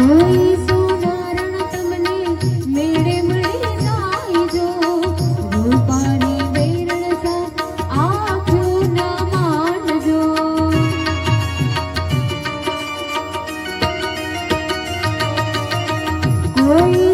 કોઈ સુધારણ તમને મેળે મળી જાય જો રૂપાની વેરણ સા આંખું ન માંડજો કોઈ